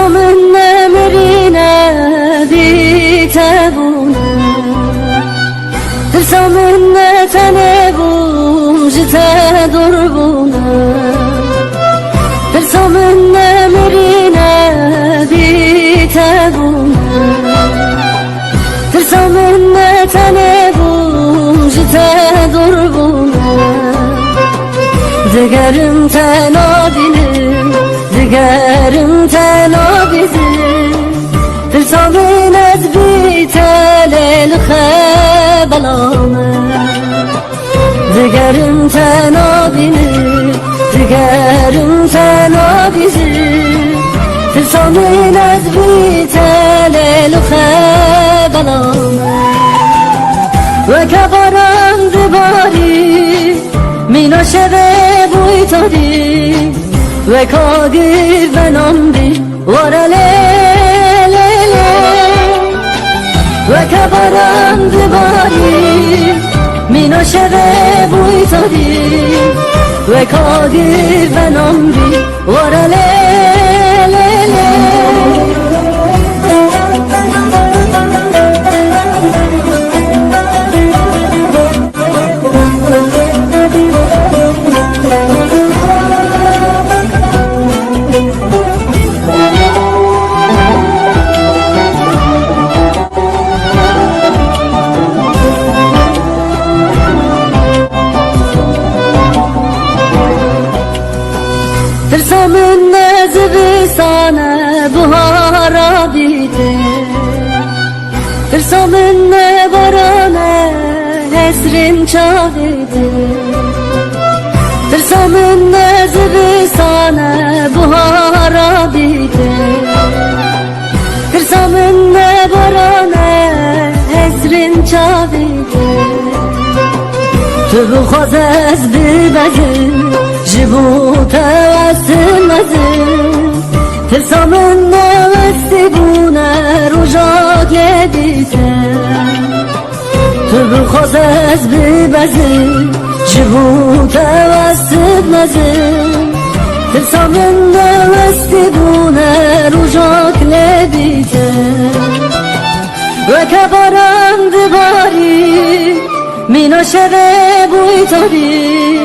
من نمرينا بيتابونا ترسى من تنبو جتا دربونا ترسى من نمرينا بيتابونا ترسى من تنبو جتا دربونا دقرم تنابينم دقرم تنابينم ترسى من أذبيت للخبلامة دقرم تنابينم دقرم تنابينم ترسى من أذبيت للخبلامة وكبرم دباري من شبه بويتاري وكاغي بنامدي ورا ليلي وكبرم دباري من شبه بويتاري وكاغي بنامدي ورا ليلي ترسى من زبستانه بهارا بیده ترسى من بارانه حسرین چاویده ترسى من زبستانه بهارا بیده ترسى من بارانه حسرین چاویده تو بخواز از ببزم جبو توسل نزم ترسى من وستبونه رجاك لديتم تو بخواز از ببزم جبو توسل نزم ترسى من وستبونه رجاك لديتم وكبرم دباري من شبه بويتاري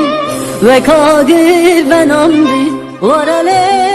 وكاغي بنامدي ورا ليلي